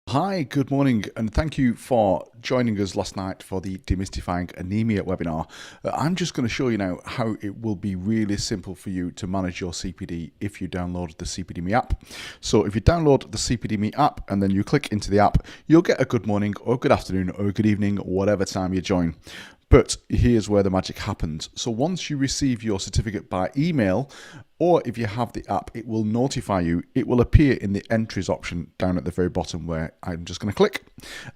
Hi, good morning, and thank you for joining us last night for the Demystifying Anemia webinar. I'm just going to show you now how it will be really simple for you to manage your CPD if you download the CPD Me app. So if you download the CPD Me app and then you click into the app, you'll get a good morning or good afternoon or good evening, whatever time you join. But here's where the magic happens. So once you receive your certificate by email, or if you have the app, it will notify you. It will appear in the entries option down at the very bottom where I'm just going to click.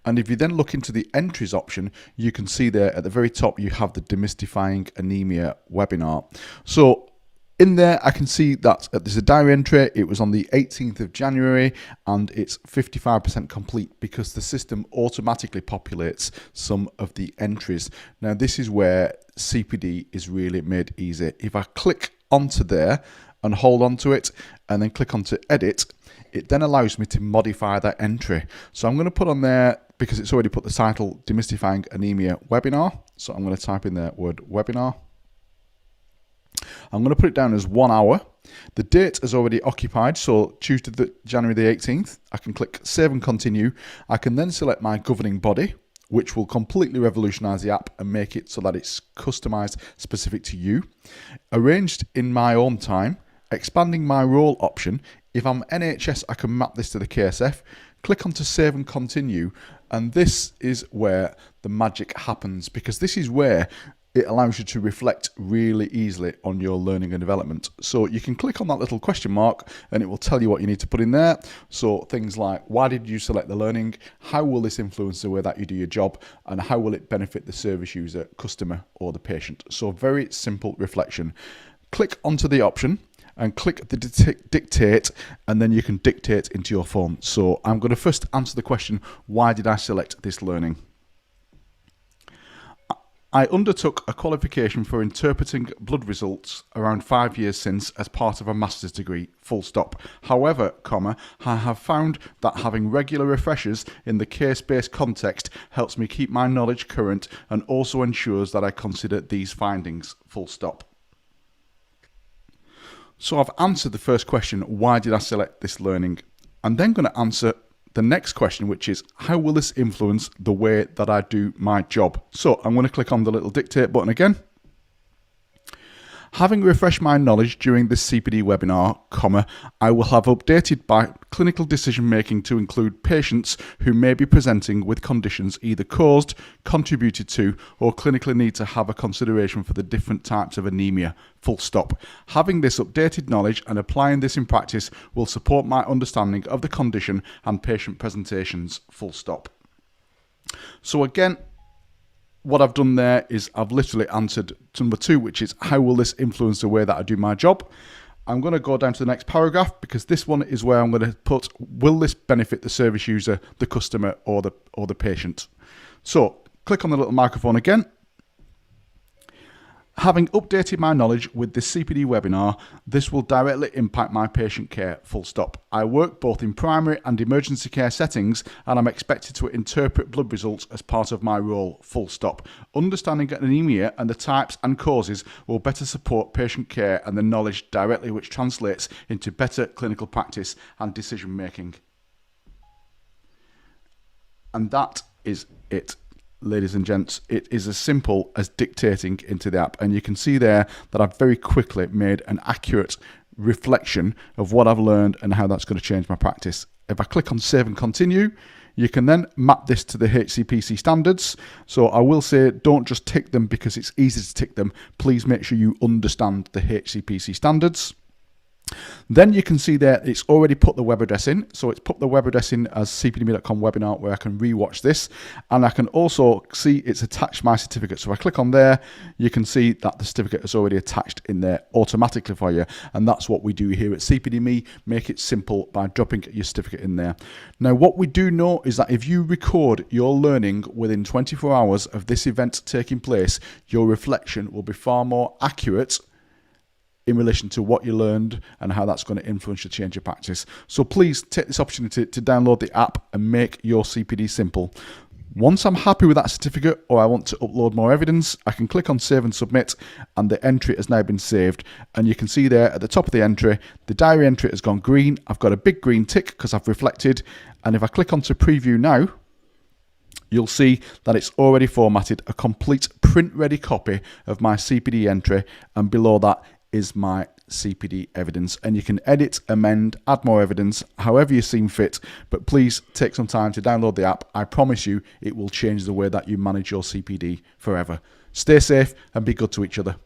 And if you then look into the entries option, you can see there at the very top, you have the Demystifying Anemia webinar. So in there, I can see that there's a diary entry. It was on the 18th of January and it's 55% complete because the system automatically populates some of the entries. Now, this is where CPD is really made easy. If I click onto there and hold on to it and then click onto edit, it then allows me to modify that entry. So I'm going to put on there, because it's already put the title Demystifying Anemia webinar. So I'm going to type in the word webinar. I'm going to put it down as 1 hour. The date is already occupied, so Tuesday, January the 18th. I can click Save and Continue. I can then select my governing body, which will completely revolutionize the app and make it so that it's customized specific to you. Arranged in my own time. Expanding my role option. If I'm NHS, I can map this to the KSF. Click onto Save and Continue. And this is where the magic happens, because this is where it allows you to reflect really easily on your learning and development. So you can click on that little question mark and it will tell you what you need to put in there. So things like, why did you select the learning? How will this influence the way that you do your job? And how will it benefit the service user, customer, or the patient? So very simple reflection. Click onto the option and click the dictate, and then you can dictate into your phone. So I'm going to first answer the question, why did I select this learning? I undertook a qualification for interpreting blood results around 5 years since as part of a master's degree, full stop. However, I have found that having regular refreshers in the case-based context helps me keep my knowledge current and also ensures that I consider these findings, full stop. So I've answered the first question, why did I select this learning? I'm then going to answer the next question, which is, how will this influence the way that I do my job? So I'm going to click on the little dictate button again. Having refreshed my knowledge during this CPD webinar, I will have updated my clinical decision making to include patients who may be presenting with conditions either caused, contributed to, or clinically need to have a consideration for the different types of anemia, full stop. Having this updated knowledge and applying this in practice will support my understanding of the condition and patient presentations, full stop. So again, what I've done there is I've literally answered number 2, which is, how will this influence the way that I do my job? I'm going to go down to the next paragraph, because this one is where I'm going to put, will this benefit the service user, the customer, or the patient? So click on the little microphone again. Having updated my knowledge with this CPD webinar, this will directly impact my patient care, full stop. I work both in primary and emergency care settings, and I'm expected to interpret blood results as part of my role, full stop. Understanding anemia and the types and causes will better support patient care and the knowledge directly, which translates into better clinical practice and decision making. And that is it. Ladies and gents, it is as simple as dictating into the app, and you can see there that I've very quickly made an accurate reflection of what I've learned and how that's going to change my practice. If I click on Save and Continue, you can then map this to the HCPC standards. So I will say, don't just tick them because it's easy to tick them. Please make sure you understand the HCPC standards. Then you can see there it's already put the web address in. So it's put the web address in as cpdme.com webinar, where I can rewatch this. And I can also see it's attached my certificate. So if I click on there, you can see that the certificate is already attached in there automatically for you. And that's what we do here at CPD Me, make it simple by dropping your certificate in there. Now, what we do know is that if you record your learning within 24 hours of this event taking place, your reflection will be far more accurate in relation to what you learned and how that's going to influence your change of practice. So please take this opportunity to download the app and make your CPD simple. Once I'm happy with that certificate or I want to upload more evidence, I can click on Save and Submit, and the entry has now been saved. And you can see there at the top of the entry, the diary entry has gone green. I've got a big green tick because I've reflected. And if I click onto Preview now, you'll see that it's already formatted a complete print-ready copy of my CPD entry, and below that is my CPD evidence. And you can edit, amend, add more evidence, however you seem fit, but please take some time to download the app. I promise you it will change the way that you manage your CPD forever. Stay safe and be good to each other.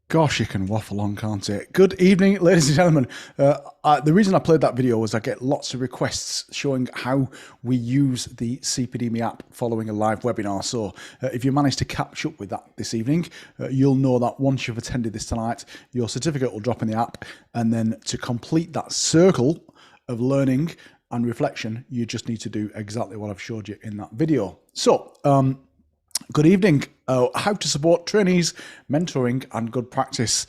Gosh, you can waffle on, can't it? Good evening, ladies and gentlemen. The reason I played that video was I get lots of requests showing how we use the CPD Me app following a live webinar. So if you manage to catch up with that this evening, you'll know that once you've attended this tonight, your certificate will drop in the app. And then to complete that circle of learning and reflection, you just need to do exactly what I've showed you in that video. So, good evening. How to support trainees, mentoring and good practice.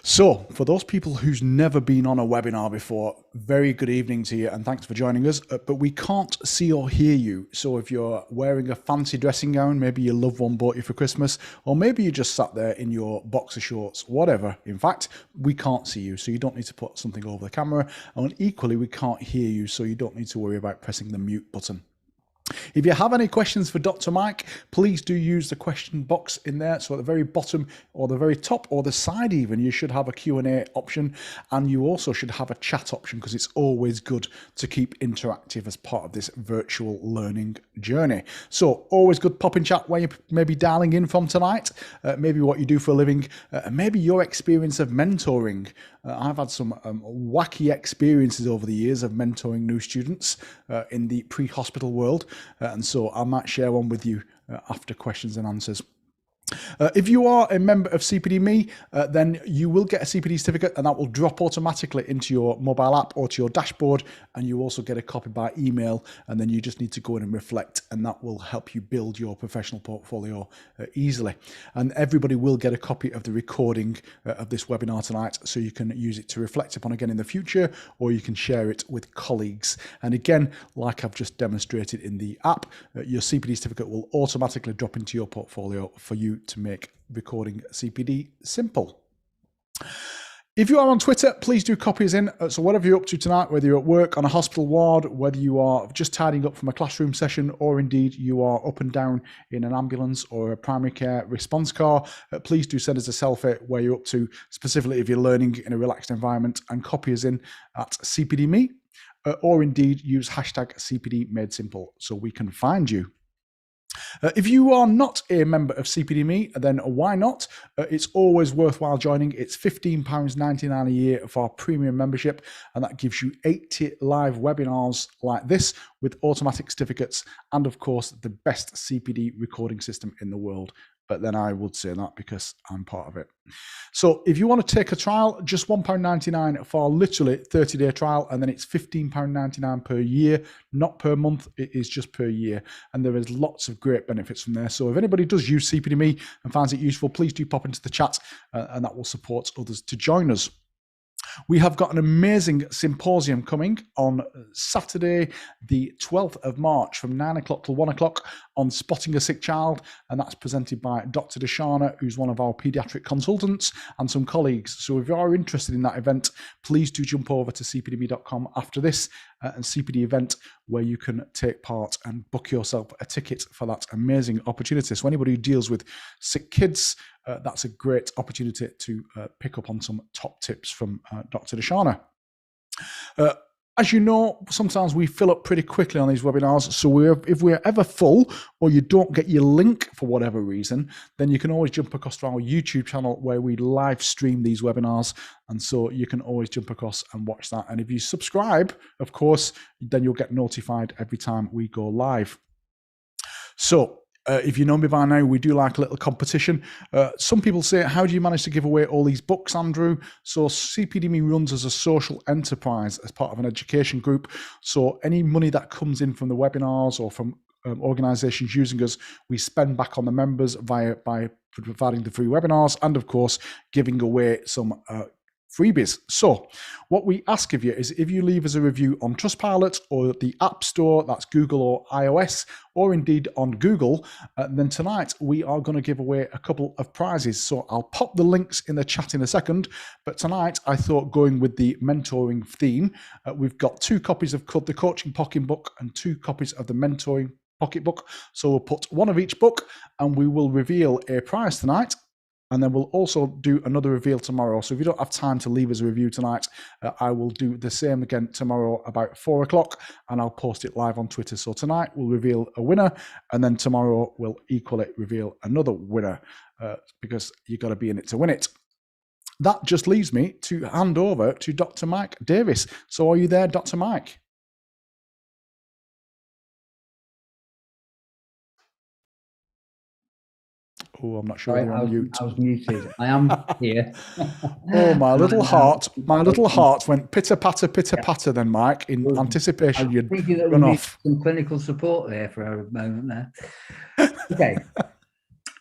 So for those people who's never been on a webinar before, very good evening to you and thanks for joining us. But we can't see or hear you. So if you're wearing a fancy dressing gown, maybe your loved one bought you for Christmas, or maybe you just sat there in your boxer shorts, whatever. In fact, we can't see you, so you don't need to put something over the camera. And equally, we can't hear you, so you don't need to worry about pressing the mute button. If you have any questions for Dr. Mike, please do use the question box in there. So at the very bottom or the very top or the side even, you should have a Q&A option, and you also should have a chat option because it's always good to keep interactive as part of this virtual learning journey. So always good pop in chat where you may be dialing in from tonight, maybe what you do for a living, maybe your experience of mentoring. I've had some wacky experiences over the years of mentoring new students in the pre-hospital world. And so I might share one with you after questions and answers. If you are a member of CPD Me, then you will get a CPD certificate, and that will drop automatically into your mobile app or to your dashboard, and you also get a copy by email, and then you just need to go in and reflect, and that will help you build your professional portfolio easily. And everybody will get a copy of the recording of this webinar tonight, so you can use it to reflect upon again in the future, or you can share it with colleagues. And again, like I've just demonstrated in the app, your CPD certificate will automatically drop into your portfolio for you to make recording CPD simple. If you are on Twitter, please do copy us in. So whatever you're up to tonight, whether you're at work, on a hospital ward, whether you are just tidying up from a classroom session, or indeed you are up and down in an ambulance or a primary care response car, please do send us a selfie where you're up to, specifically if you're learning in a relaxed environment, and copy us in at CPD Me, or indeed use hashtag CPD Made Simple so we can find you. If you are not a member of CPD Me, then why not? It's always worthwhile joining. It's £15.99 a year for our premium membership, and that gives you 80 live webinars like this with automatic certificates and, of course, the best CPD recording system in the world. But then I would say that because I'm part of it. So if you want to take a trial, just £1.99 for literally 30-day trial, and then it's £15.99 per year, not per month. It is just per year, and there is lots of great benefits from there. So if anybody does use CPD Me and finds it useful, please do pop into the chat, and that will support others to join us. We have got an amazing symposium coming on Saturday, the 12th of March from 9 o'clock till 1 o'clock on spotting a sick child. And that's presented by Dr. Deshana, who's one of our paediatric consultants, and some colleagues. So if you are interested in that event, please do jump over to cpdme.com after this and CPD event, where you can take part and book yourself a ticket for that amazing opportunity. So anybody who deals with sick kids, that's a great opportunity to pick up on some top tips from Dr. Deshana. As you know, sometimes we fill up pretty quickly on these webinars. So if we're ever full, or you don't get your link for whatever reason, then you can always jump across to our YouTube channel where we live stream these webinars. And so you can always jump across and watch that. And if you subscribe, of course, then you'll get notified every time we go live. So if you know me by now, we do like a little competition. Some people say, how do you manage to give away all these books, Andrew? So CPD Me runs as a social enterprise as part of an education group. So any money that comes in from the webinars or from organizations using us, we spend back on the members by providing the free webinars and, of course, giving away some freebies. So what we ask of you is if you leave us a review on Trustpilot or the App Store, that's Google or iOS, or indeed on Google, then tonight we are going to give away a couple of prizes. So I'll pop the links in the chat in a second, but tonight I thought going with the mentoring theme, we've got 2 copies of the Coaching Pocketbook and 2 copies of the Mentoring Pocketbook. So we'll put one of each book and we will reveal a prize tonight. And then we'll also do another reveal tomorrow. So if you don't have time to leave us a review tonight, I will do the same again tomorrow about 4 o'clock, and I'll post it live on Twitter. So tonight we'll reveal a winner, and then tomorrow we'll equally reveal another winner, because you've got to be in it to win it. That just leaves me to hand over to Dr. Mike Davis. So are you there, Dr. Mike? Oh, I'm not sure. Sorry, You're on mute. I was muted. I am here. Oh, my little heart went pitter patter then, Mike, in anticipation you'd run off. Some clinical support there for a moment there. Okay.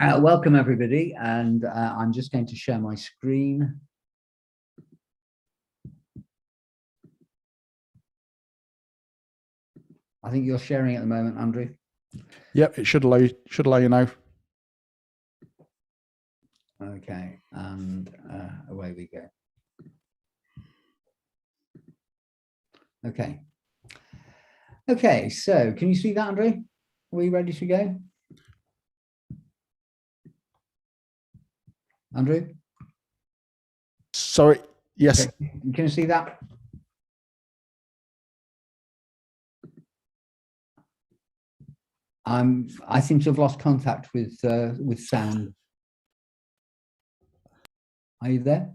Welcome everybody, and I'm just going to share my screen. I think you're sharing at the moment, Andrew. Yep, it should allow you now. Okay, and away we go. Okay, so can you see that, Andrew? Are we ready to go? Andrew? Sorry, yes. Okay. Can you see that? I seem to have lost contact with sound. Are you there?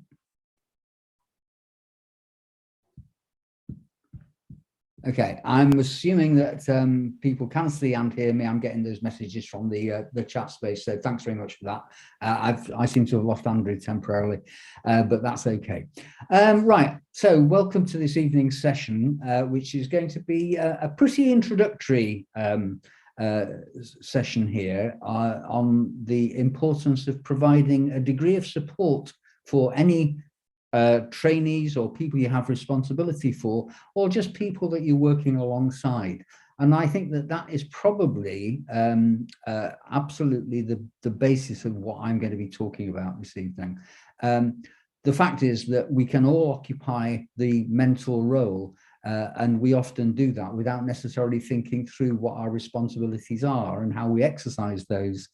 Okay, I'm assuming that people can see and hear me. I'm getting those messages from the chat space, so thanks very much for that. I seem to have lost Andrew temporarily, but that's okay. Right, so welcome to this evening's session, which is going to be a pretty introductory session here on the importance of providing a degree of support for any trainees or people you have responsibility for, or just people that you're working alongside. And I think that that is probably absolutely the basis of what I'm going to be talking about this evening. The fact is that we can all occupy the mentor role, and we often do that without necessarily thinking through what our responsibilities are and how we exercise those.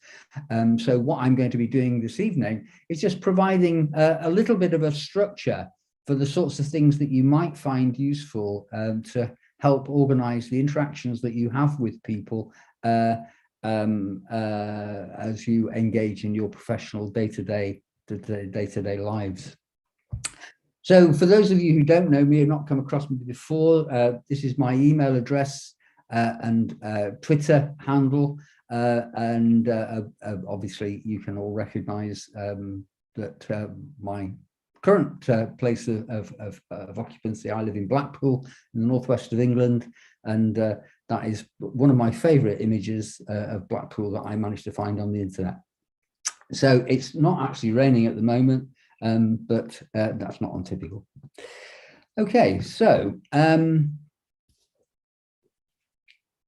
So what I'm going to be doing this evening is just providing a little bit of a structure for the sorts of things that you might find useful to help organize the interactions that you have with people as you engage in your professional day-to-day lives. So for those of you who don't know me or not come across me before, this is my email address and Twitter handle, and obviously you can all recognize that my current place of occupancy, I live in Blackpool in the northwest of England, and that is one of my favorite images of Blackpool that I managed to find on the internet. So it's not actually raining at the moment, but that's not untypical. Okay, so I'm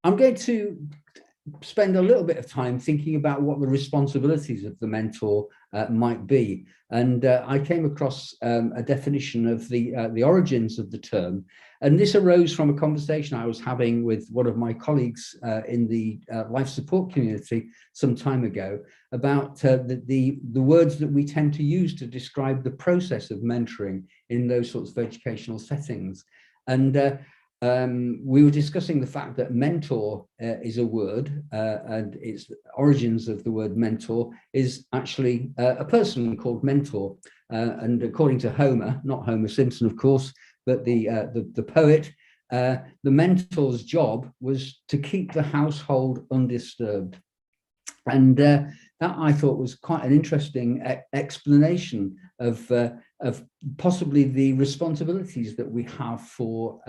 going to spend a little bit of time thinking about what the responsibilities of the mentor might be. And I came across a definition of the origins of the term. And this arose from a conversation I was having with one of my colleagues in the life support community some time ago about the words that we tend to use to describe the process of mentoring in those sorts of educational settings. And we were discussing the fact that mentor is a word, and its origins of the word mentor is actually a person called Mentor. And according to Homer, not Homer Simpson, of course, but the poet, the mentor's job was to keep the household undisturbed. And that I thought was quite an interesting explanation of possibly the responsibilities that we have for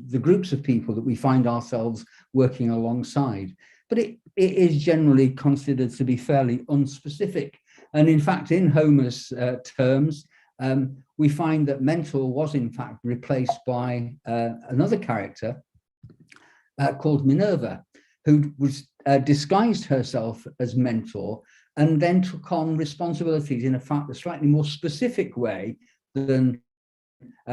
the groups of people that we find ourselves working alongside. But it is generally considered to be fairly unspecific. And in fact, in Homer's terms, we find that mentor was in fact replaced by another character called Minerva, who was disguised herself as mentor and then took on responsibilities in a slightly more specific way than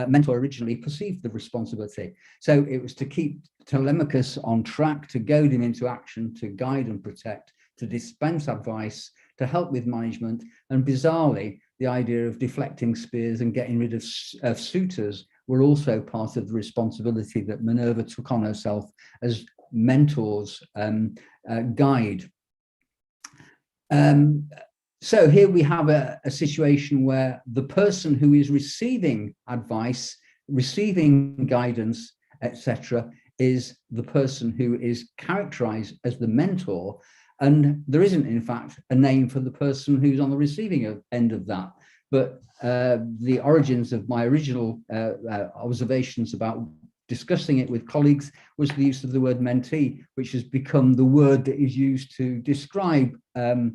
mentor originally perceived the responsibility. So it was to keep Telemachus on track, to goad him into action, to guide and protect, to dispense advice, to help with management, and bizarrely, the idea of deflecting spears and getting rid of suitors were also part of the responsibility that Minerva took on herself as mentor's guide. So here we have a situation where the person who is receiving advice, receiving guidance, etc., is the person who is characterized as the mentor, and there isn't, in fact, a name for the person who's on the receiving end of that. But the origins of my original observations about discussing it with colleagues was the use of the word mentee, which has become the word that is used to describe the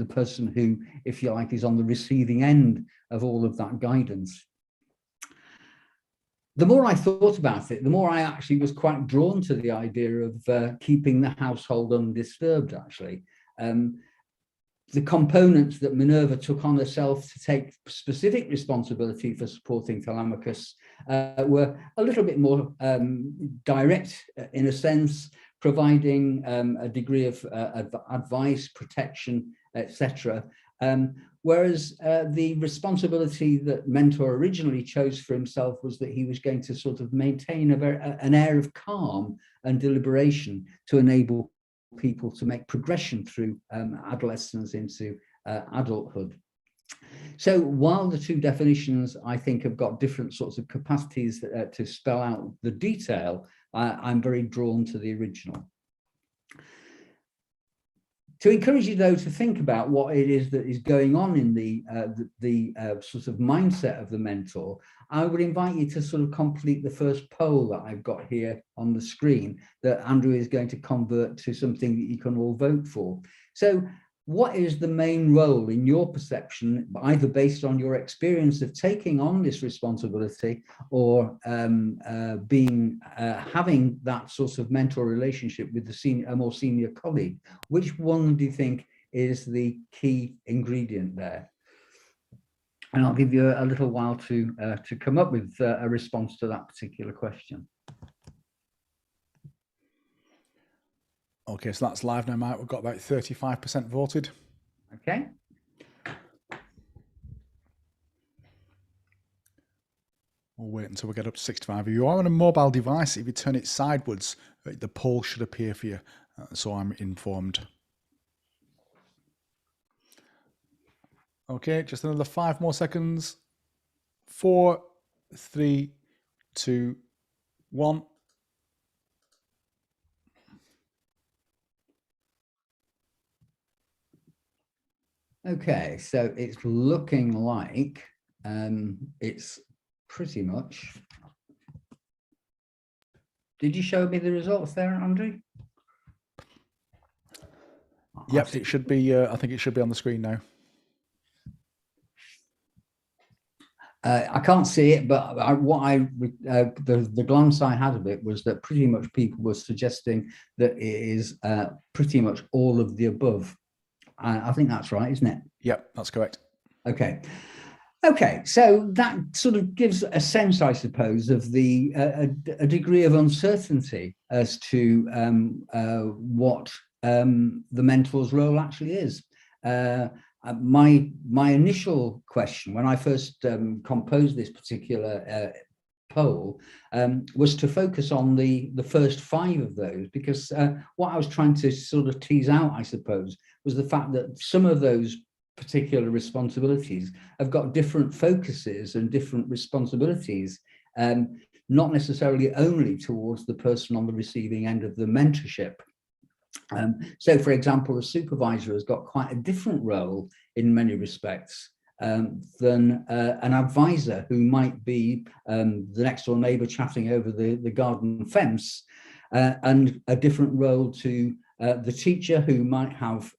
person who, if you like, is on the receiving end of all of that guidance. The more I thought about it, the more I actually was quite drawn to the idea of keeping the household undisturbed, actually. The components that Minerva took on herself to take specific responsibility for supporting Telemachus were a little bit more direct, in a sense, providing a degree of advice, protection, etc. Whereas the responsibility that Mentor originally chose for himself was that he was going to sort of maintain an air of calm and deliberation to enable people to make progression through adolescence into adulthood. So while the two definitions, I think, have got different sorts of capacities to spell out the detail, I'm very drawn to the original. To encourage you, though, to think about what it is that is going on in the sort of mindset of the mentor, I would invite you to sort of complete the first poll that I've got here on the screen that Andrew is going to convert to something that you can all vote for. So what is the main role in your perception, either based on your experience of taking on this responsibility or having that sort of mentor relationship with a more senior colleague? Which one do you think is the key ingredient there? And I'll give you a little while to come up with a response to that particular question. Okay, so that's live now, Mike. We've got about 35% voted. Okay. We'll wait until we get up to 65. If you are on a mobile device, if you turn it sideways, the poll should appear for you, so I'm informed. Okay, just another 5 more seconds. 4, 3, 2, 1. Okay, so it's looking like it's pretty much. Did you show me the results there, Andrew? Yep, it should be. I think it should be on the screen now. I can't see it, but the glance I had of it was that pretty much people were suggesting that it is pretty much all of the above. I think that's right, isn't it? Yep, that's correct. Okay. Okay, so that sort of gives a sense, I suppose, of a degree of uncertainty as to what the mentor's role actually is. My initial question when I first composed this particular poll was to focus on the first 5 of those, because what I was trying to sort of tease out, I suppose, was the fact that some of those particular responsibilities have got different focuses and different responsibilities, not necessarily only towards the person on the receiving end of the mentorship. So, for example, a supervisor has got quite a different role in many respects than an advisor who might be the next door neighbour chatting over the garden fence, and a different role to the teacher who might have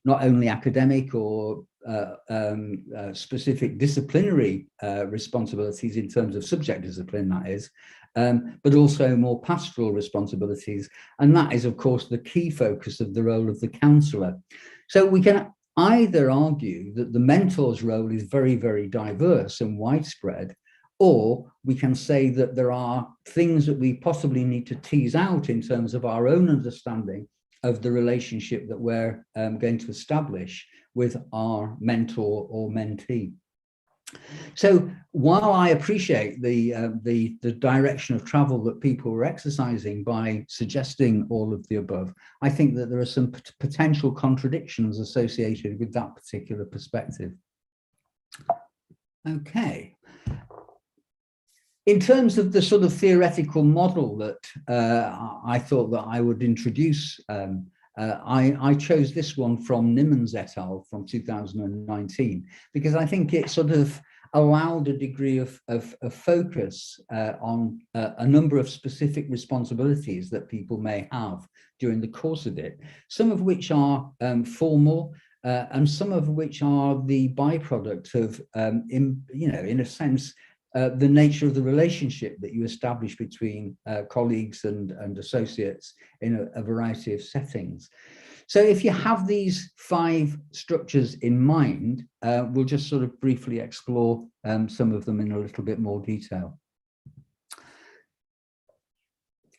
not only academic or specific disciplinary responsibilities in terms of subject discipline, that is, but also more pastoral responsibilities. And that is, of course, the key focus of the role of the counsellor. So we can either argue that the mentor's role is very, very diverse and widespread, or we can say that there are things that we possibly need to tease out in terms of our own understanding of the relationship that we're going to establish with our mentor or mentee. So while I appreciate the direction of travel that people were exercising by suggesting all of the above, I think that there are some potential contradictions associated with that particular perspective. Okay. In terms of the sort of theoretical model that I thought that I would introduce, I chose this one from Nimmons et al. From 2019, because I think it sort of allowed a degree of focus on a number of specific responsibilities that people may have during the course of it, some of which are formal, and some of which are the byproduct of, in a sense, the nature of the relationship that you establish between colleagues and associates in a variety of settings. So if you have these 5 structures in mind, we'll just sort of briefly explore some of them in a little bit more detail.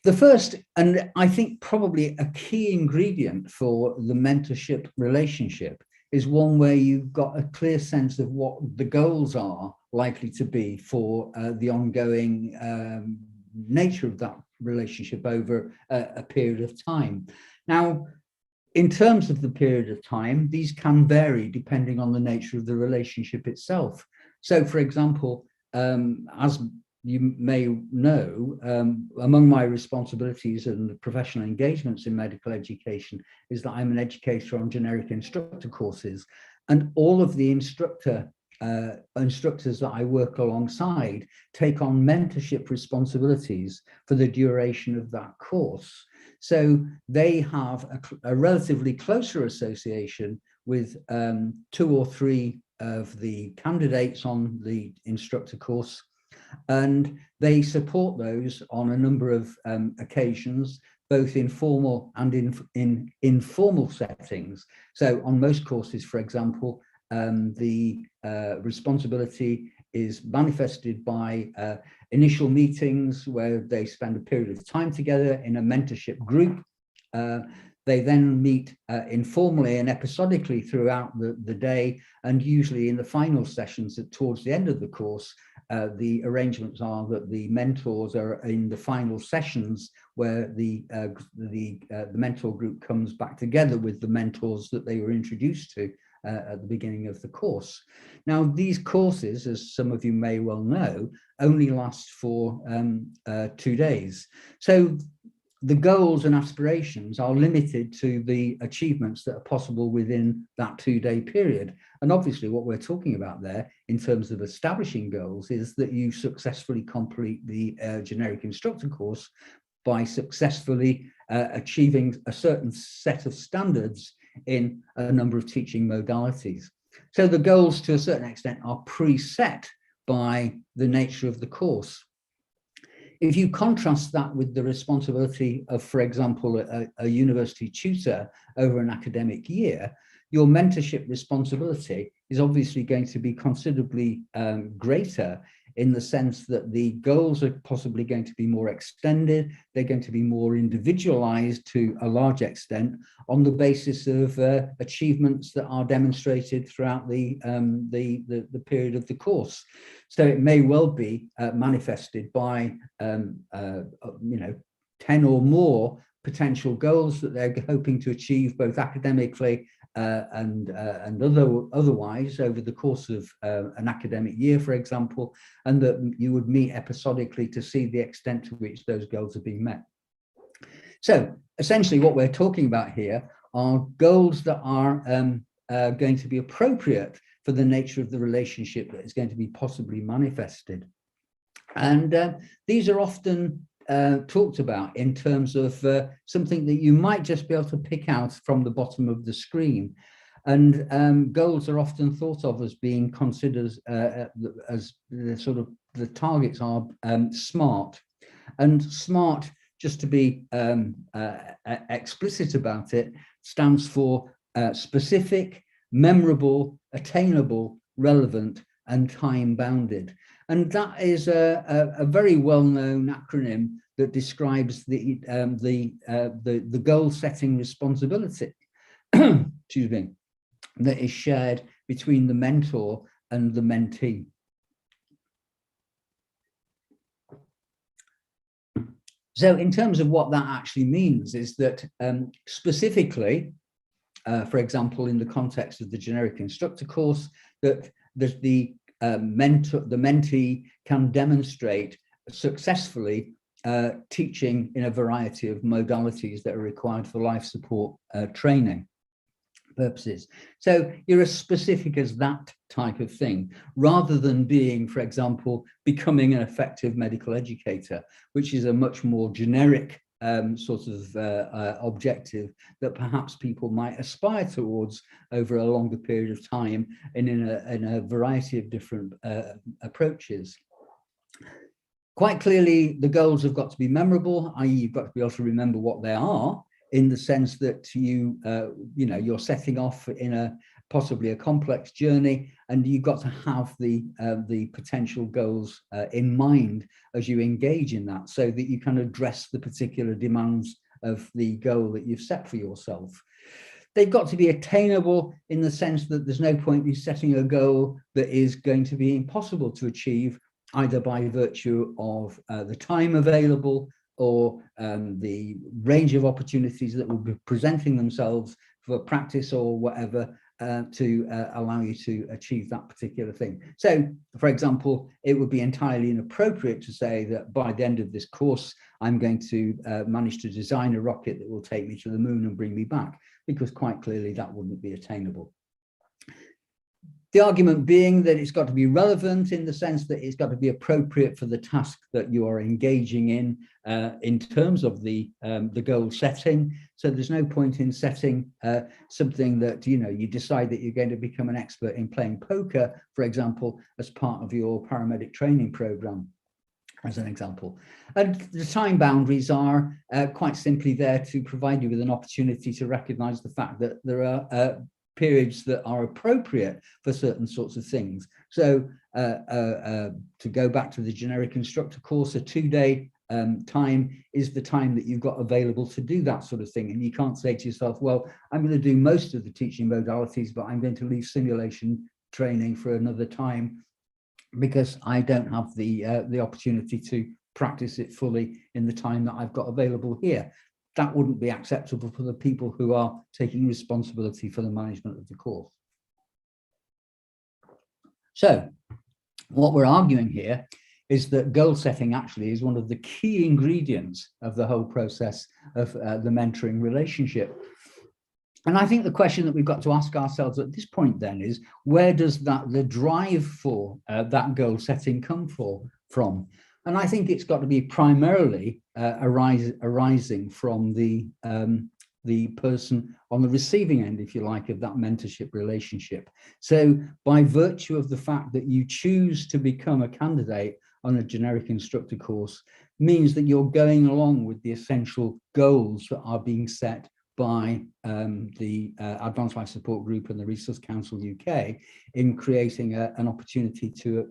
The first, and I think probably a key ingredient for the mentorship relationship, is one where you've got a clear sense of what the goals are likely to be for the ongoing nature of that relationship over a period of time. Now, in terms of the period of time, these can vary depending on the nature of the relationship itself. So, for example, as you may know, among my responsibilities and professional engagements in medical education is that I'm an educator on generic instructor courses, and all of the instructors that I work alongside take on mentorship responsibilities for the duration of that course. So they have a relatively closer association with 2 or 3 of the candidates on the instructor course, and they support those on a number of occasions, both in formal and in informal settings. So on most courses, for example, the responsibility is manifested by initial meetings where they spend a period of time together in a mentorship group. They then meet informally and episodically throughout the day, and usually in the final sessions towards the end of the course, the arrangements are that the mentors are in the final sessions where the mentor group comes back together with the mentors that they were introduced to at the beginning of the course. Now, these courses, as some of you may well know, only last for 2 days. So the goals and aspirations are limited to the achievements that are possible within that 2-day period. And obviously what we're talking about there in terms of establishing goals is that you successfully complete the generic instructor course by successfully achieving a certain set of standards in a number of teaching modalities. So the goals to a certain extent are preset by the nature of the course. If you contrast that with the responsibility of, for example, a university tutor over an academic year, your mentorship responsibility is obviously going to be considerably greater, in the sense that the goals are possibly going to be more extended. They're going to be more individualized to a large extent on the basis of achievements that are demonstrated throughout the period of the course. So it may well be manifested by 10 or more potential goals that they're hoping to achieve both academically and otherwise over the course of an academic year, for example, and that you would meet episodically to see the extent to which those goals are being met. So essentially what we're talking about here are goals that are going to be appropriate for the nature of the relationship that is going to be possibly manifested. And these are often talked about in terms of something that you might just be able to pick out from the bottom of the screen. And goals are often thought of as being considered as the targets are SMART. And SMART, just to be explicit about it, stands for specific, memorable, attainable, relevant, and time-bounded. And that is a very well-known acronym that describes the goal-setting responsibility, excuse me, that is shared between the mentor and the mentee. So in terms of what that actually means is that specifically, for example, in the context of the generic instructor course, that the mentee can demonstrate successfully teaching in a variety of modalities that are required for life support training purposes. So you're as specific as that type of thing, rather than being, for example, becoming an effective medical educator, which is a much more generic objective that perhaps people might aspire towards over a longer period of time and in a variety of different approaches. Quite clearly, the goals have got to be memorable, i.e. you've got to be able to remember what they are, in the sense that you're setting off in possibly a complex journey, and you've got to have the potential goals in mind as you engage in that, so that you can address the particular demands of the goal that you've set for yourself. They've got to be attainable in the sense that there's no point in setting a goal that is going to be impossible to achieve, either by virtue of the time available or the range of opportunities that will be presenting themselves for practice or whatever to allow you to achieve that particular thing. So, for example, it would be entirely inappropriate to say that by the end of this course, I'm going to manage to design a rocket that will take me to the moon and bring me back, because quite clearly that wouldn't be attainable. The argument being that it's got to be relevant in the sense that it's got to be appropriate for the task that you are engaging in terms of the goal setting. So there's no point in setting something that, you decide that you're going to become an expert in playing poker, for example, as part of your paramedic training program, as an example. And the time boundaries are quite simply there to provide you with an opportunity to recognize the fact that there are periods that are appropriate for certain sorts of things. So to go back to the generic instructor course, a 2-day time is the time that you've got available to do that sort of thing. And you can't say to yourself, well, I'm going to do most of the teaching modalities, but I'm going to leave simulation training for another time because I don't have the opportunity to practice it fully in the time that I've got available here. That wouldn't be acceptable for the people who are taking responsibility for the management of the course. So what we're arguing here is that goal setting actually is one of the key ingredients of the whole process of the mentoring relationship. And I think the question that we've got to ask ourselves at this point then is, where does the drive for that goal setting come from? And I think it's got to be primarily arising from the person on the receiving end, if you like, of that mentorship relationship. So by virtue of the fact that you choose to become a candidate on a generic instructor course means that you're going along with the essential goals that are being set by the Advanced Life Support Group and the Resource Council UK in creating an opportunity to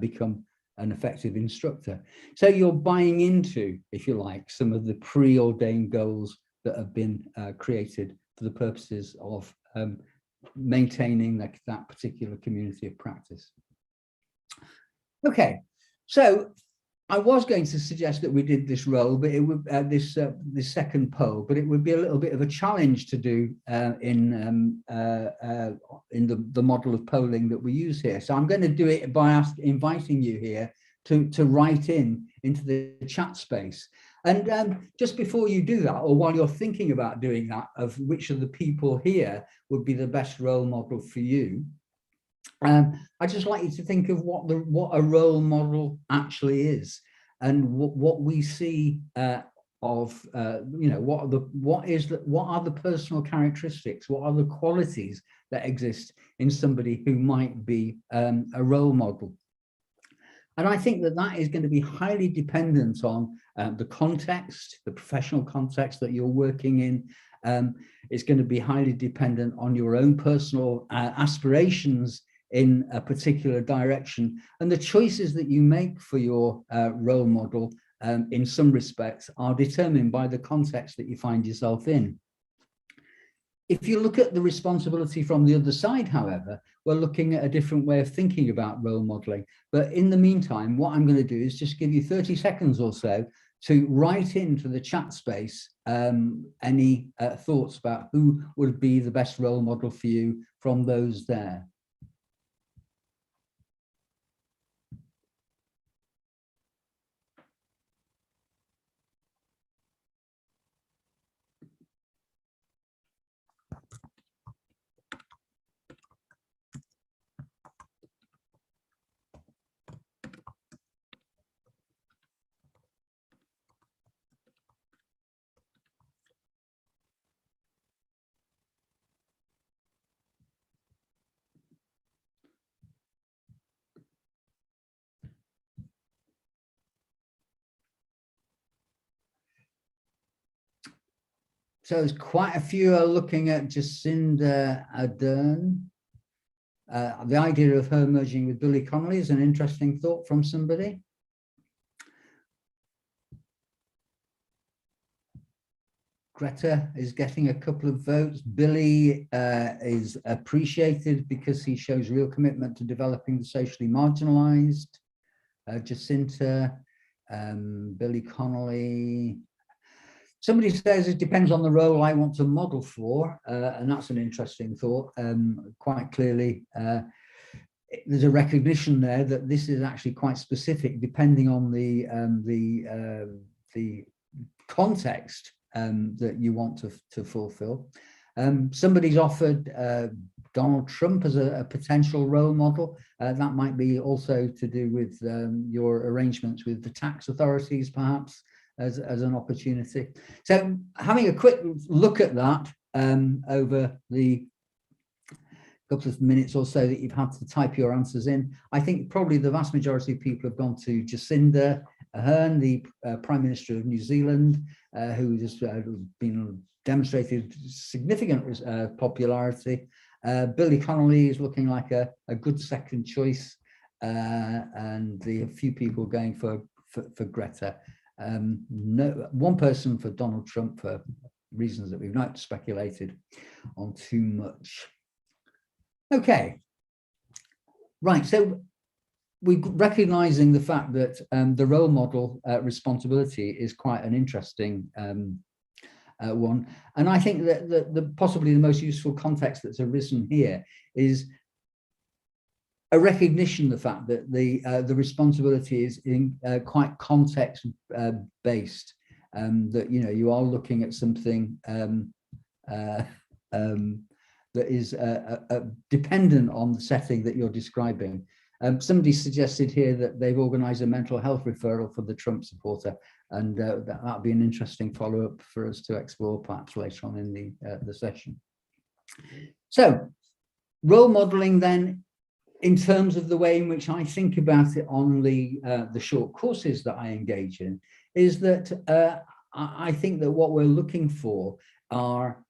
become an effective instructor. So you're buying into, if you like, some of the preordained goals that have been created for the purposes of maintaining that particular community of practice. Okay, so I was going to suggest that we did this role, but it would this second poll, but it would be a little bit of a challenge to do in the model of polling that we use here. So I'm going to do it by inviting you here to write into the chat space. And just before you do that, or while you're thinking about doing that, of which of the people here would be the best role model for you, I'd just like you to think of what a role model actually is, and what we see of what are the personal characteristics, what are the qualities that exist in somebody who might be a role model. And I think that that is going to be highly dependent on the context, the professional context that you're working in. It's going to be highly dependent on your own personal aspirations in a particular direction, and the choices that you make for your role model in some respects are determined by the context that you find yourself in. If you look at the responsibility from the other side, however, we're looking at a different way of thinking about role modeling. But in the meantime, what I'm going to do is just give you 30 seconds or so to write into the chat space any thoughts about who would be the best role model for you from those there. So there's quite a few are looking at Jacinda Ardern. The idea of her merging with Billy Connolly is an interesting thought from somebody. Greta is getting a couple of votes. Billy is appreciated because he shows real commitment to developing the socially marginalized. Jacinta, Billy Connolly. Somebody says it depends on the role I want to model for, and that's an interesting thought. Quite clearly, there's a recognition there that this is actually quite specific, depending on the context that you want to fulfill. Somebody's offered Donald Trump as a potential role model. That might be also to do with your arrangements with the tax authorities, perhaps, as an opportunity. So having a quick look at that over the couple of minutes or so that you've had to type your answers in, I think probably the vast majority of people have gone to Jacinda Ardern, the Prime Minister of New Zealand, who has been demonstrated significant popularity. Billy Connolly is looking like a good second choice, and a few people going for Greta. No, one person for Donald Trump for reasons that we've not speculated on too much. Okay, right, so we're recognizing the fact that the role model responsibility is quite an interesting one, and I think that the possibly the most useful context that's arisen here is a recognition of the fact that the responsibility is in quite context based, that you are looking at something that is dependent on the setting that you're describing. Somebody suggested here that they've organized a mental health referral for the Trump supporter, and that'd be an interesting follow-up for us to explore perhaps later on in the session. So role modeling then, in terms of the way in which I think about it on the short courses that I engage in, is that I think that what we're looking for are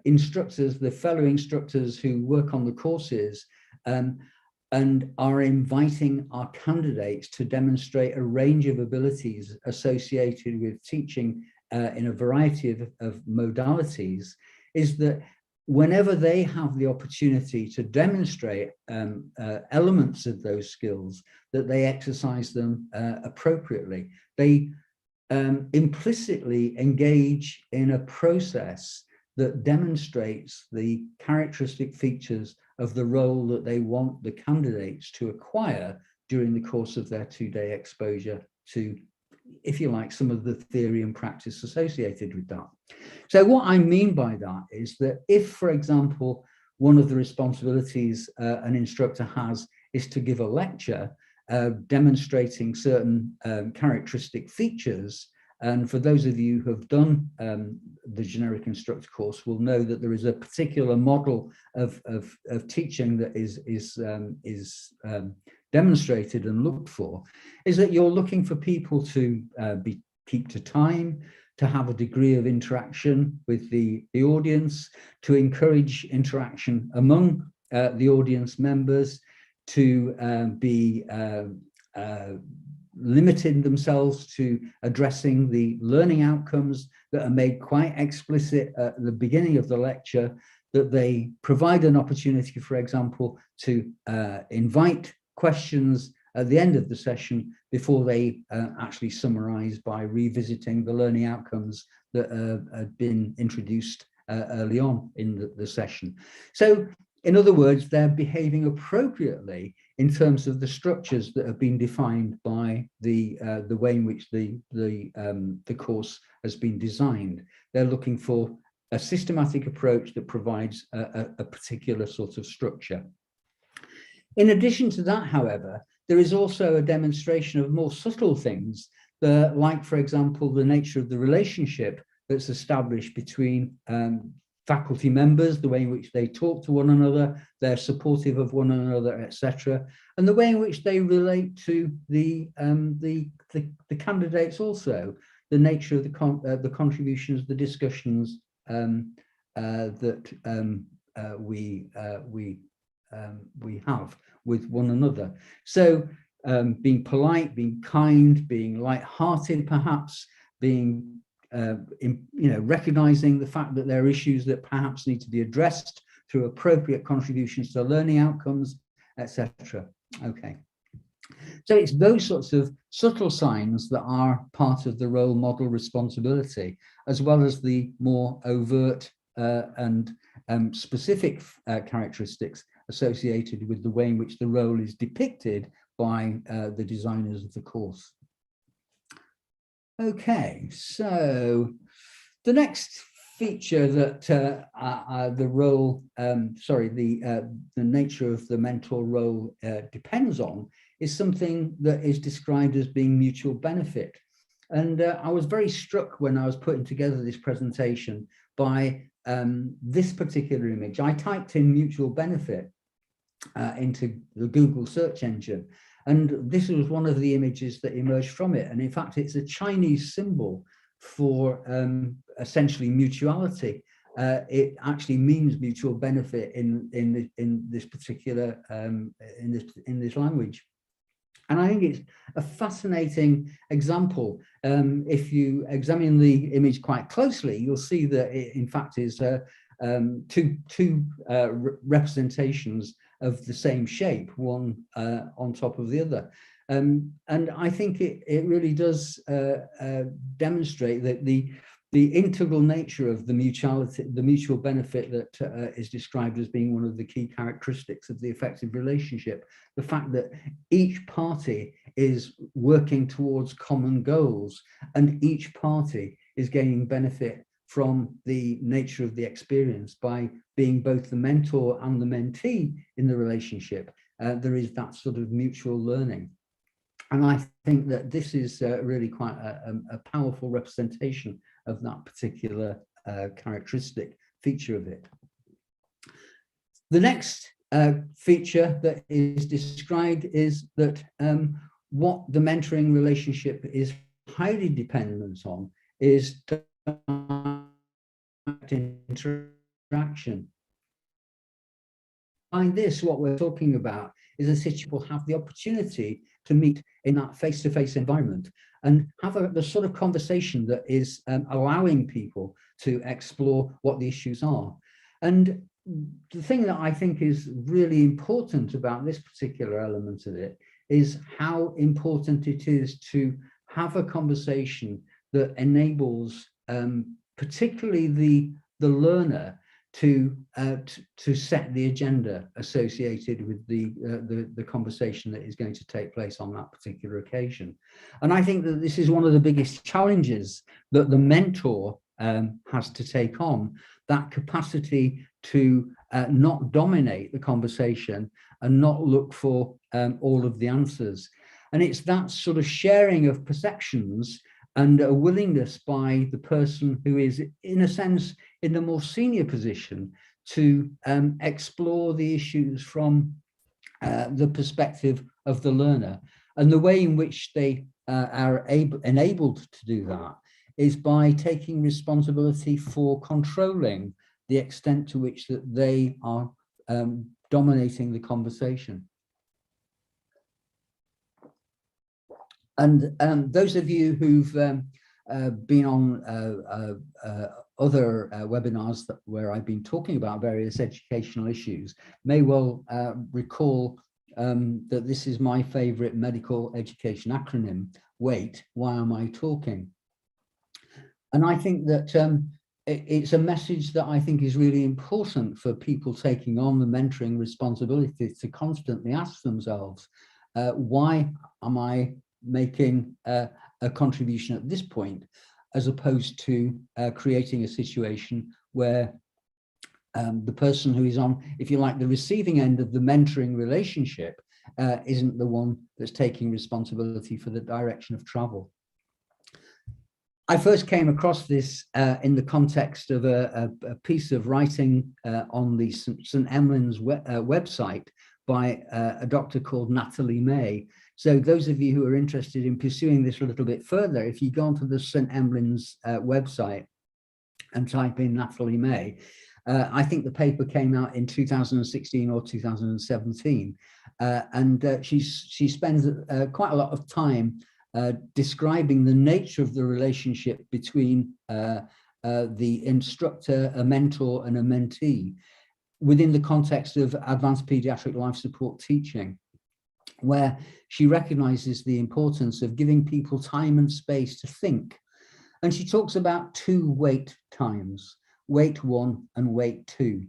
instructors, the fellow instructors who work on the courses, and are inviting our candidates to demonstrate a range of abilities associated with teaching in a variety of modalities, is that whenever they have the opportunity to demonstrate elements of those skills, that they exercise them appropriately. They implicitly engage in a process that demonstrates the characteristic features of the role that they want the candidates to acquire during the course of their two-day exposure to, if you like, some of the theory and practice associated with that. So what I mean by that is that if, for example, one of the responsibilities an instructor has is to give a lecture demonstrating certain characteristic features And for those of you who have done the generic instructor course will know that there is a particular model of teaching that is demonstrated and looked for, is that you're looking for people to keep to time, to have a degree of interaction with the audience, to encourage interaction among the audience members, to be limiting themselves to addressing the learning outcomes that are made quite explicit at the beginning of the lecture, that they provide an opportunity, for example, to invite questions at the end of the session before they actually summarize by revisiting the learning outcomes that have been introduced early on in the session. So, in other words, they're behaving appropriately in terms of the structures that have been defined by the way in which the course has been designed. They're looking for a systematic approach that provides a particular sort of structure. In addition to that, however, there is also a demonstration of more subtle things, like, for example, the nature of the relationship that's established between faculty members, the way in which they talk to one another, they're supportive of one another, etc., and the way in which they relate to the candidates also, the nature of the contributions, the discussions that we have with one another. So being polite, being kind, being light-hearted, perhaps, being recognizing the fact that there are issues that perhaps need to be addressed through appropriate contributions to learning outcomes, etc. Okay. So it's those sorts of subtle signs that are part of the role model responsibility, as well as the more overt and specific characteristics associated with the way in which the role is depicted by the designers of the course. Okay, so the next feature that the nature of the mentor role depends on is something that is described as being mutual benefit. And I was very struck when I was putting together this presentation by this particular image. I typed in mutual benefit into the Google search engine, and this was one of the images that emerged from it. And in fact, it's a Chinese symbol for essentially mutuality. It actually means mutual benefit in this particular in this language. And I think it's a fascinating example. If you examine the image quite closely, you'll see that it, in fact, is two representations of the same shape, one on top of the other. And I think it really does demonstrate that the integral nature of the mutuality, the mutual benefit that is described as being one of the key characteristics of the effective relationship, the fact that each party is working towards common goals and each party is gaining benefit from the nature of the experience by being both the mentor and the mentee in the relationship. There is that sort of mutual learning. And I think that this is really quite a powerful representation of that particular characteristic feature of it. The next feature that is described is that what the mentoring relationship is highly dependent on is interaction. Behind this, what we're talking about is a situation will have the opportunity to meet in that face-to-face environment and have the sort of conversation that is allowing people to explore what the issues are. And the thing that I think is really important about this particular element of it is how important it is to have a conversation that enables particularly the learner to set the agenda associated with the conversation that is going to take place on that particular occasion. And I think that this is one of the biggest challenges that the mentor has to take on, that capacity to not dominate the conversation and not look for all of the answers. And it's that sort of sharing of perceptions and a willingness by the person who is, in a sense, in the more senior position to explore the issues from the perspective of the learner. And the way in which they are enabled to do that is by taking responsibility for controlling the extent to which that they are dominating the conversation. And those of you who've been on other webinars where I've been talking about various educational issues may well recall that this is my favorite medical education acronym, WAIT, why am I talking? And I think that it's a message that I think is really important for people taking on the mentoring responsibility to constantly ask themselves, why am I making a contribution at this point, as opposed to creating a situation where the person who is on, if you like, the receiving end of the mentoring relationship isn't the one that's taking responsibility for the direction of travel. I first came across this in the context of a piece of writing on the St Emlyn's website by a doctor called Natalie May. So those of you who are interested in pursuing this a little bit further, if you go onto the St Emlyn's website and type in Natalie May, I think the paper came out in 2016 or 2017, and she spends quite a lot of time describing the nature of the relationship between the instructor, a mentor, and a mentee within the context of advanced pediatric life support teaching, where she recognizes the importance of giving people time and space to think. And she talks about two wait times, wait 1 and wait 2.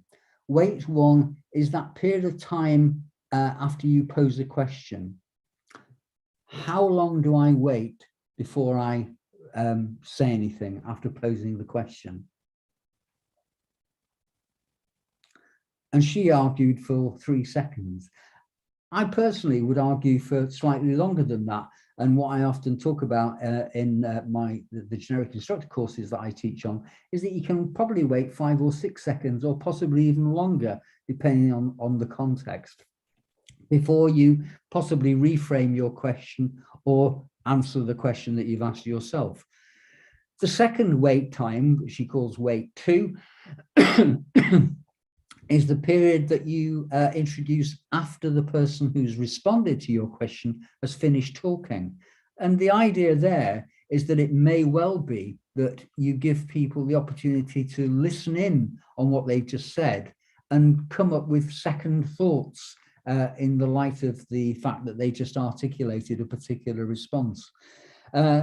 Wait 1 is that period of time after you pose a question. How long do I wait before I say anything after posing the question? And she argued for 3 seconds. I personally would argue for slightly longer than that. And what I often talk about in the generic instructor courses that I teach on is that you can probably wait 5 or 6 seconds, or possibly even longer, depending on the context, before you possibly reframe your question or answer the question that you've asked yourself. The second wait time, which she calls wait 2, is the period that you introduce after the person who's responded to your question has finished talking. And the idea there is that it may well be that you give people the opportunity to listen in on what they've just said and come up with second thoughts in the light of the fact that they just articulated a particular response.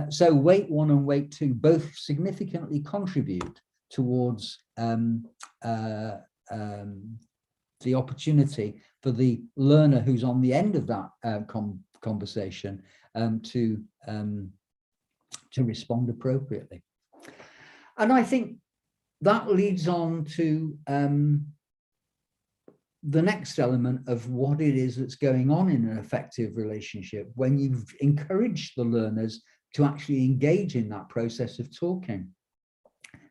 So wait 1 and wait 2 both significantly contribute towards the opportunity for the learner who's on the end of that conversation to respond appropriately. And I think that leads on to the next element of what it is that's going on in an effective relationship when you've encouraged the learners to actually engage in that process of talking.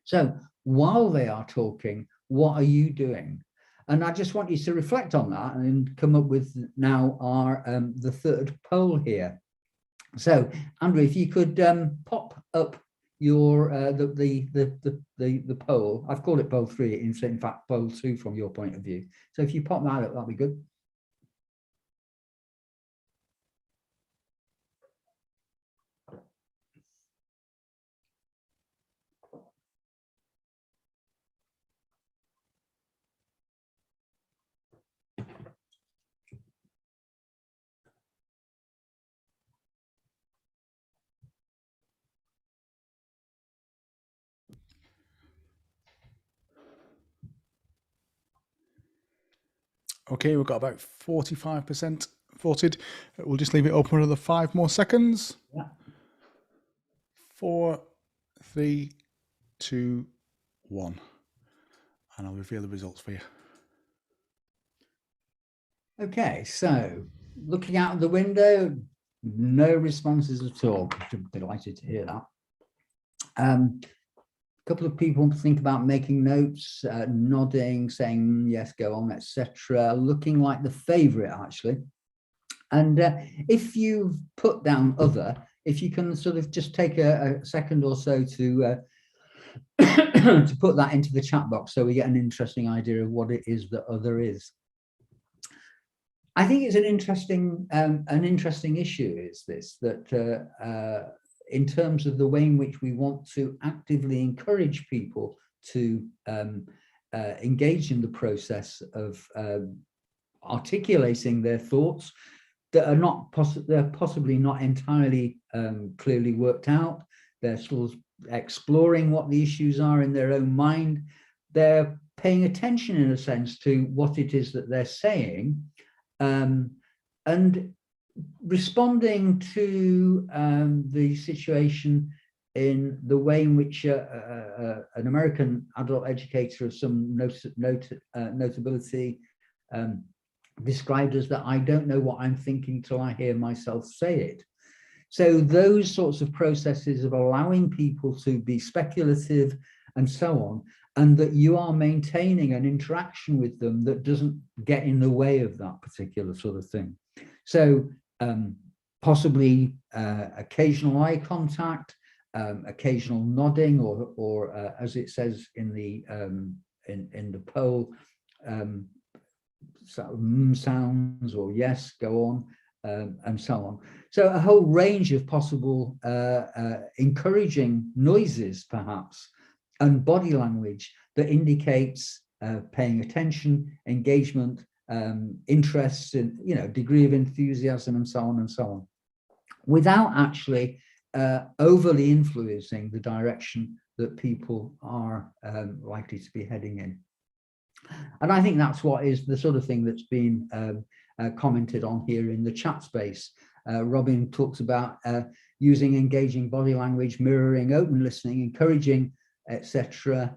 So while they are talking, what are you doing? And I just want you to reflect on that and come up with now our the third poll here. So Andrew, if you could pop up your the poll. I've called it poll 3. It's in fact poll 2 from your point of view. So if you pop that up, that'd be good. Okay, we've got about 45% voted. We'll just leave it open for another 5 more seconds. Yeah. 4, 3, 2, 1. And I'll reveal the results for you. Okay, so looking out of the window, no responses at all. I'm delighted to hear that. Couple of people think about making notes, nodding, saying yes, go on, etc., looking like the favorite actually. And if you've put down other, if you can sort of just take a second or so to to put that into the chat box so we get an interesting idea of what it is that other is. I think it's an interesting issue, is this, that in terms of the way in which we want to actively encourage people to engage in the process of articulating their thoughts that are not they're possibly not entirely clearly worked out. They're sort of exploring what the issues are in their own mind. They're paying attention, in a sense, to what it is that they're saying, and responding to the situation in the way in which an American adult educator of some notability described as that I don't know what I'm thinking till I hear myself say it. So those sorts of processes of allowing people to be speculative and so on, and that you are maintaining an interaction with them that doesn't get in the way of that particular sort of thing. So possibly occasional eye contact, occasional nodding, or as it says in the poll, sounds, or yes, go on, and so on. So a whole range of possible encouraging noises, perhaps, and body language that indicates paying attention, engagement, interests, in, degree of enthusiasm, and so on, without actually overly influencing the direction that people are likely to be heading in. And I think that's what is the sort of thing that's been commented on here in the chat space. Robin talks about using engaging body language, mirroring, open listening, encouraging, etc.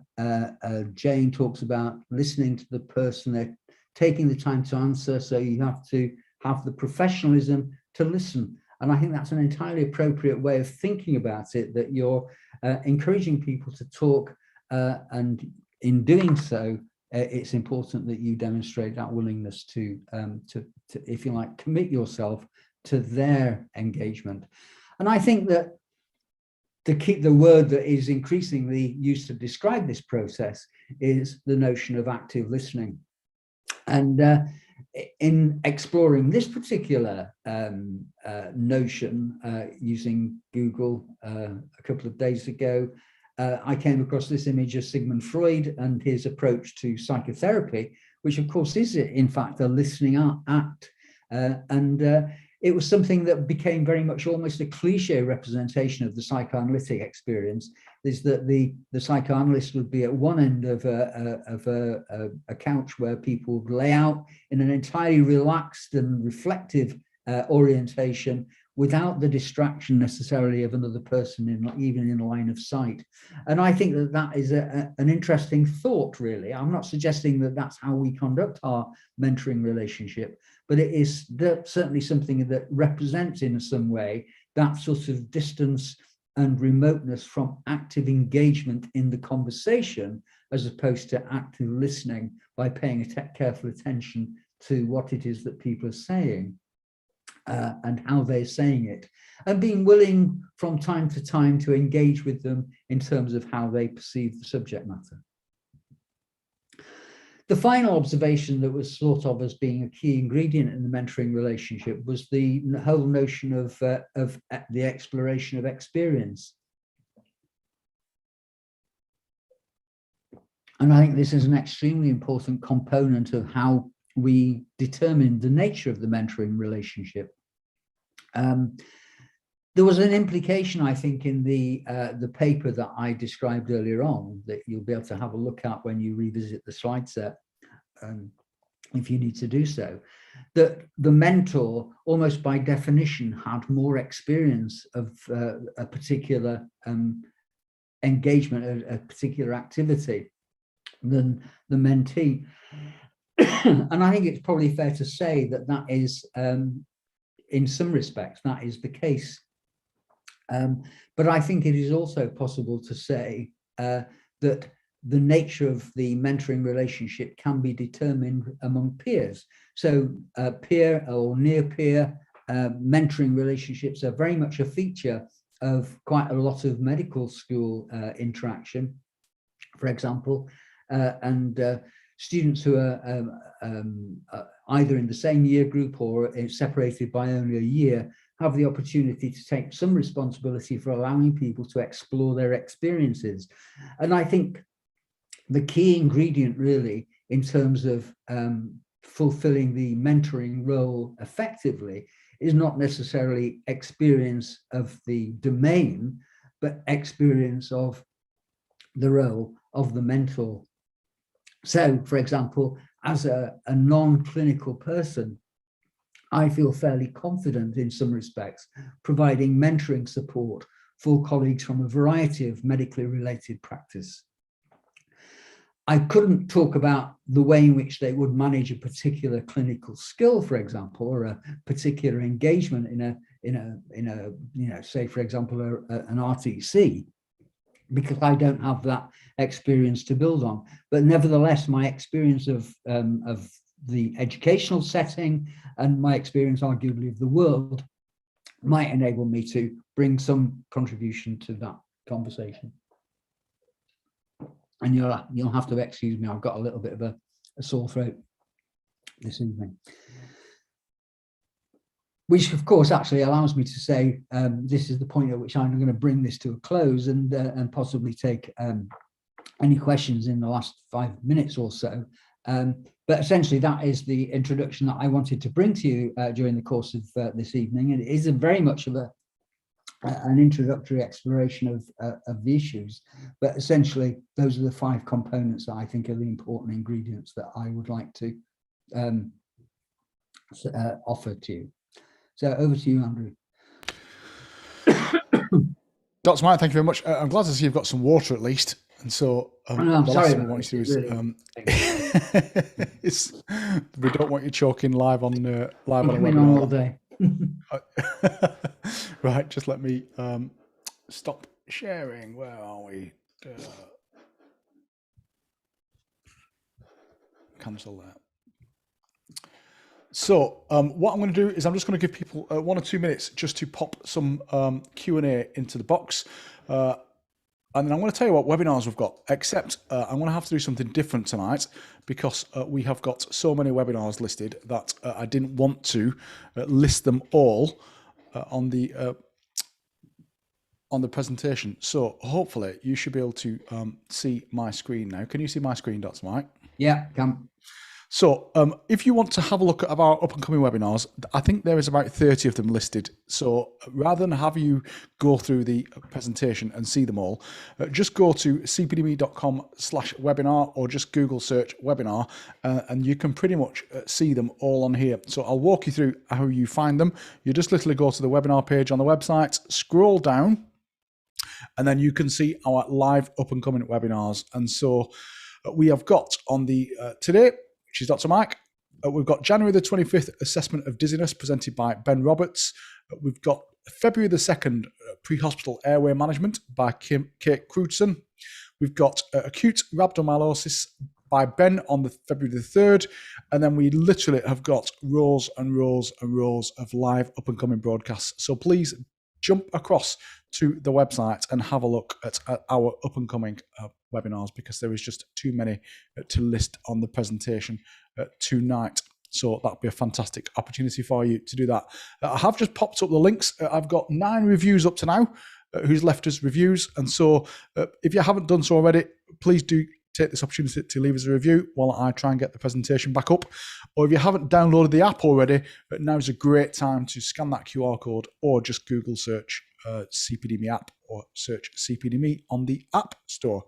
Jane talks about listening to the person, they're taking the time to answer, so you have to have the professionalism to listen. And I think that's an entirely appropriate way of thinking about it, that you're encouraging people to talk, and in doing so, it's important that you demonstrate that willingness to, if you like, commit yourself to their engagement. And I think that the word that is increasingly used to describe this process is the notion of active listening. And in exploring this particular notion, using Google a couple of days ago, I came across this image of Sigmund Freud and his approach to psychotherapy, which of course is in fact a listening act. It was something that became very much almost a cliche representation of the psychoanalytic experience, is that the psychoanalyst would be at one end of a couch where people would lay out in an entirely relaxed and reflective orientation, without the distraction necessarily of another person, even in line of sight. And I think that that is an interesting thought, really. I'm not suggesting that that's how we conduct our mentoring relationship, but it is certainly something that represents in some way that sort of distance and remoteness from active engagement in the conversation, as opposed to active listening by paying careful attention to what it is that people are saying. And how they're saying it, and being willing from time to time to engage with them in terms of how they perceive the subject matter. The final observation that was thought of as being a key ingredient in the mentoring relationship was the whole notion of the exploration of experience. And I think this is an extremely important component of how we determine the nature of the mentoring relationship. There was an implication, I think, in the paper that I described earlier on, that you'll be able to have a look at when you revisit the slide set, if you need to do so, that the mentor, almost by definition, had more experience of a particular engagement, a particular activity, than the mentee. And I think it's probably fair to say that that is, in some respects, that is the case. But I think it is also possible to say that the nature of the mentoring relationship can be determined among peers. So peer or near peer mentoring relationships are very much a feature of quite a lot of medical school interaction, for example, and students who are either in the same year group or separated by only a year have the opportunity to take some responsibility for allowing people to explore their experiences. And I think the key ingredient really in terms of fulfilling the mentoring role effectively is not necessarily experience of the domain, but experience of the role of the mentor. So, for example, as a non-clinical person, I feel fairly confident in some respects, providing mentoring support for colleagues from a variety of medically related practice. I couldn't talk about the way in which they would manage a particular clinical skill, for example, or a particular engagement in a say, for example, an RTC, because I don't have that experience to build on. But nevertheless, my experience of the educational setting and my experience, arguably, of the world might enable me to bring some contribution to that conversation. And you'll have to excuse me, I've got a little bit of a sore throat this evening. Which, of course, actually allows me to say this is the point at which I'm going to bring this to a close and possibly take any questions in the last 5 minutes or so. But essentially, that is the introduction that I wanted to bring to you during the course of this evening. And it is very much of an introductory exploration of the issues. But essentially, those are the 5 components that I think are the important ingredients that I would like to offer to you. So over to you, Andrew. Dr. Mike, thank you very much. I'm glad to see you've got some water at least. And so I'm the sorry last thing we want you to do is we don't want you choking live on a webinar all day. Right, just let me stop sharing. Where are we? Cancel that. So what I'm going to do is I'm just going to give people 1 or 2 minutes just to pop some Q&A into the box. And then I'm going to tell you what webinars we've got, except I'm going to have to do something different tonight because we have got so many webinars listed that I didn't want to list them all on the presentation. So hopefully you should be able to see my screen now. Can you see my screen, Dr. Mike? Yeah, come. So if you want to have a look at our up and coming webinars, I think there is about 30 of them listed. So rather than have you go through the presentation and see them all, just go to cpdme.com/webinar or just Google search webinar and you can pretty much see them all on here. So I'll walk you through how you find them. You just literally go to the webinar page on the website, scroll down, and then you can see our live up and coming webinars. And so we have got on the today, which is Dr. Mike. We've got January the 25th, Assessment of Dizziness, presented by Ben Roberts. We've got February the 2nd, Pre-Hospital Airway Management by Kate Crutzen. We've got Acute Rhabdomyolysis by Ben on the February the 3rd. And then we literally have got rows and rows and rows of live up and coming broadcasts. So please jump across to the website and have a look at our up and coming webinars, because there is just too many to list on the presentation tonight. So that'd be a fantastic opportunity for you to do that. I have just popped up the links. I've got 9 reviews up to now who's left us reviews. And so if you haven't done so already, please do take this opportunity to leave us a review while I try and get the presentation back up. Or if you haven't downloaded the app already, now's a great time to scan that QR code or just Google search CPD Me app or search CPD Me on the App Store.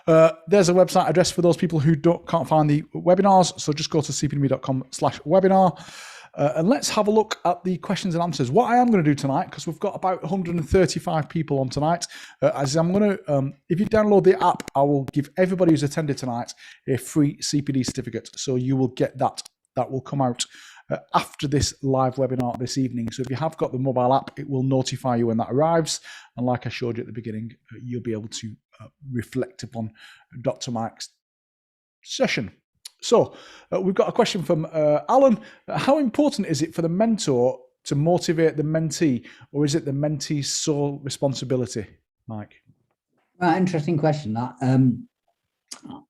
There's a website address for those people who can't find the webinars. So just go to cpdme.com/webinar. And let's have a look at the questions and answers. What I am going to do tonight, because we've got about 135 people on tonight, as I'm going to, if you download the app, I will give everybody who's attended tonight a free CPD certificate. So you will get that. That will come out after this live webinar this evening. So if you have got the mobile app, it will notify you when that arrives. And like I showed you at the beginning, you'll be able to reflect upon Dr. Mike's session. So we've got a question from Alan. How important is it for the mentor to motivate the mentee, or is it the mentee's sole responsibility, Mike? Interesting question.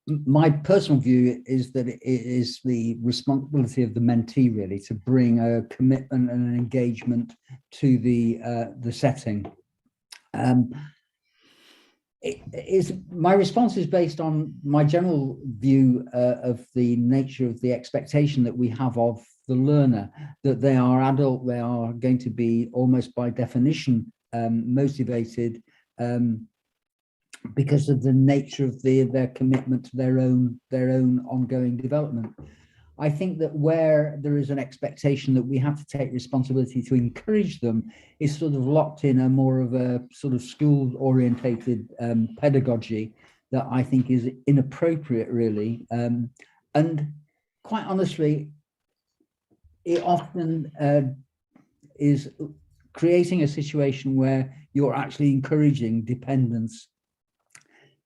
My personal view is that it is the responsibility of the mentee really to bring a commitment and an engagement to the setting. My response is based on my general view of the nature of the expectation that we have of the learner, that they are adult, they are going to be almost by definition motivated because of the nature of their commitment to their own ongoing development. I think that where there is an expectation that we have to take responsibility to encourage them is sort of locked in a more of a sort of school-orientated pedagogy that I think is inappropriate, really. And quite honestly, it often is creating a situation where you're actually encouraging dependence.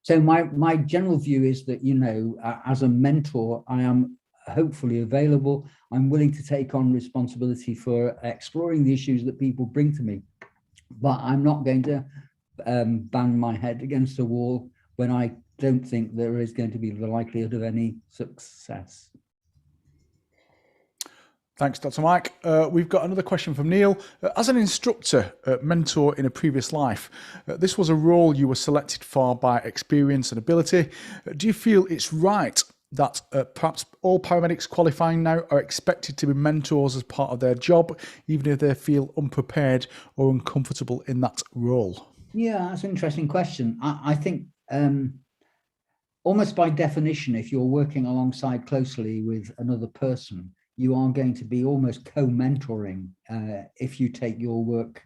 So my general view is that, you know, as a mentor, I am hopefully available. I'm willing to take on responsibility for exploring the issues that people bring to me, but I'm not going to bang my head against a wall when I don't think there is going to be the likelihood of any success. Thanks, Dr. Mike. We've got another question from Neil. As an instructor, mentor in a previous life, this was a role you were selected for by experience and ability. Do you feel it's right that perhaps all paramedics qualifying now are expected to be mentors as part of their job, even if they feel unprepared or uncomfortable in that role? Yeah, that's an interesting question. I think almost by definition, if you're working alongside closely with another person, you are going to be almost co-mentoring if you take your work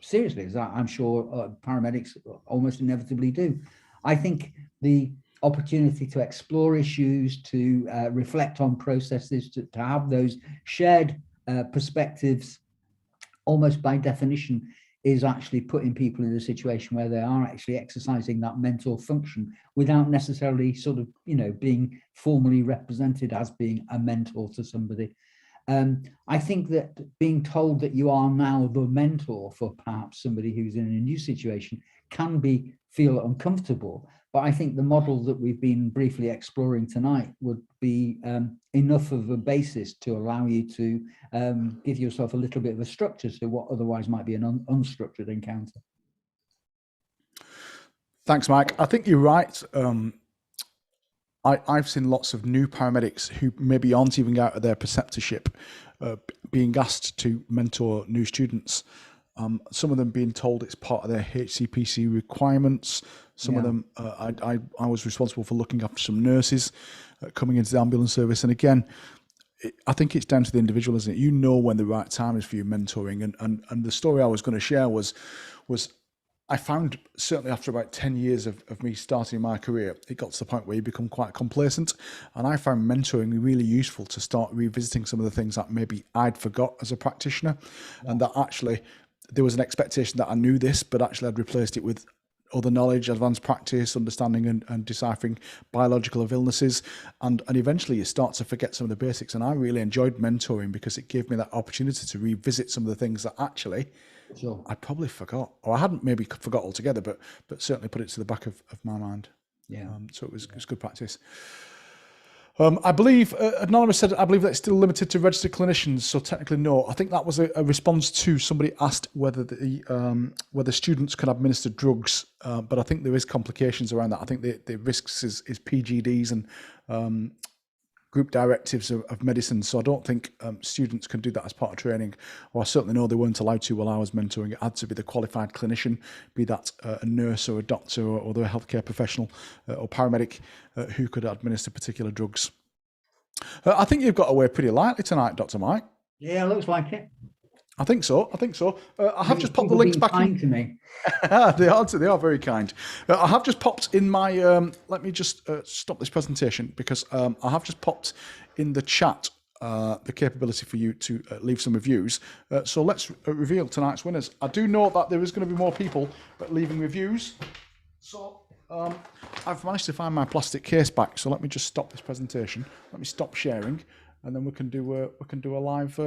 seriously, as I'm sure paramedics almost inevitably do. I think the opportunity to explore issues, to reflect on processes, to have those shared perspectives, almost by definition, is actually putting people in a situation where they are actually exercising that mentor function without necessarily sort of, you know, being formally represented as being a mentor to somebody. I think that being told that you are now the mentor for perhaps somebody who's in a new situation can feel uncomfortable. But I think the model that we've been briefly exploring tonight would be enough of a basis to allow you to give yourself a little bit of a structure to what otherwise might be an unstructured encounter. Thanks, Mike. I think you're right. I've seen lots of new paramedics who maybe aren't even out of their preceptorship being asked to mentor new students. Some of them being told it's part of their HCPC requirements. Some of them, I was responsible for looking after some nurses coming into the ambulance service. And again, I think it's down to the individual, isn't it? You know when the right time is for you mentoring. And the story I was going to share was I found, certainly after about 10 years of me starting my career, it got to the point where you become quite complacent. And I found mentoring really useful to start revisiting some of the things that maybe I'd forgot as a practitioner. Yeah. And that actually there was an expectation that I knew this, but actually I'd replaced it with other knowledge, advanced practice, understanding and deciphering biological of illnesses. And eventually you start to forget some of the basics. And I really enjoyed mentoring because it gave me that opportunity to revisit some of the things that actually I probably forgot, or I hadn't maybe forgot altogether, but certainly put it to the back of my mind. Yeah. So it was good practice. I believe, Anonymous said, I believe that it's still limited to registered clinicians, so technically no. I think that was a response to somebody asked whether whether students can administer drugs, but I think there is complications around that. I think the risks is PGDs and group directives of medicine, so I don't think students can do that as part of training, or I certainly know they weren't allowed to while I was mentoring. It had to be the qualified clinician, be that a nurse or a doctor or other healthcare professional or paramedic who could administer particular drugs. I think you've got away pretty lightly tonight, Dr. Mike. Yeah, looks like it. I think so. I have just popped the links back in. To me. They are very kind. I have just popped in my. Let me just stop this presentation because I have just popped in the chat the capability for you to leave some reviews. So let's reveal tonight's winners. I do know that there is going to be more people leaving reviews. So I've managed to find my plastic case back. So let me just stop this presentation. Let me stop sharing, and then we can do a live.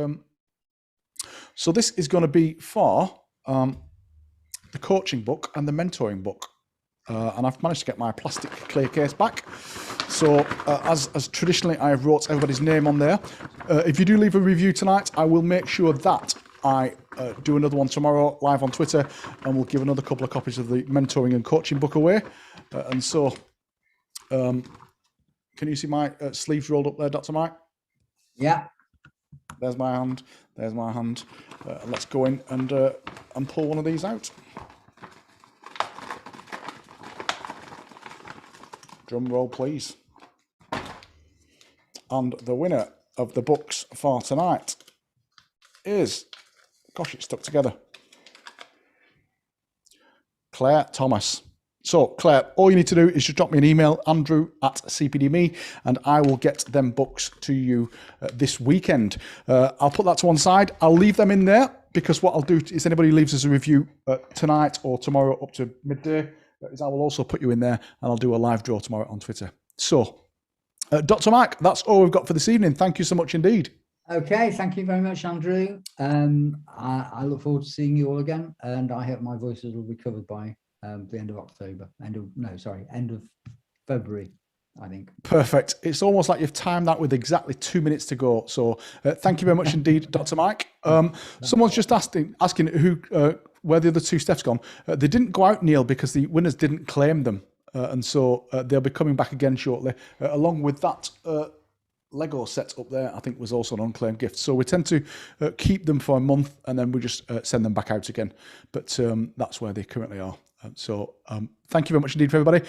So this is going to be for the coaching book and the mentoring book. And I've managed to get my plastic clay case back. So as traditionally, I have wrote everybody's name on there. If you do leave a review tonight, I will make sure that I do another one tomorrow live on Twitter, and we'll give another couple of copies of the mentoring and coaching book away. And so, can you see my sleeves rolled up there, Dr. Mike? Yeah. There's my hand. There's my hand. Let's go in and pull one of these out. Drum roll, please. And the winner of the books for tonight is, gosh, it's stuck together, Claire Thomas. So, Claire, all you need to do is just drop me an email, andrew@cpdme, and I will get them books to you this weekend. I'll put that to one side. I'll leave them in there, because what I'll do is anybody who leaves us a review tonight or tomorrow up to midday, is I will also put you in there, and I'll do a live draw tomorrow on Twitter. So, Dr. Mike, that's all we've got for this evening. Thank you so much indeed. Okay, thank you very much, Andrew. I look forward to seeing you all again, and I hope my voice will be recovered by the end of October. End of February, I think. Perfect. It's almost like you've timed that with exactly 2 minutes to go. So thank you very much indeed, Dr. Mike. Someone's just asking who where the other two Steph's gone. They didn't go out, Neil, because the winners didn't claim them. And so they'll be coming back again shortly, along with that Lego set up there, I think was also an unclaimed gift. So we tend to keep them for a month, and then we just send them back out again. But that's where they currently are. So thank you very much indeed for everybody.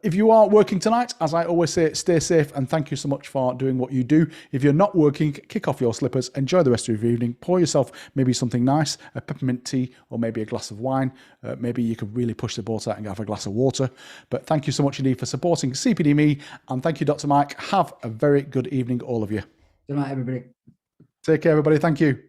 If you are working tonight, as I always say, stay safe, and thank you so much for doing what you do. If you're not working, kick off your slippers, enjoy the rest of your evening, pour yourself maybe something nice, a peppermint tea, or maybe a glass of wine. Maybe you could really push the boat out and have a glass of water. But thank you so much indeed for supporting CPD Me, and thank you, Dr. Mike. Have a very good evening, all of you. Good night, everybody. Take care, everybody. Thank you.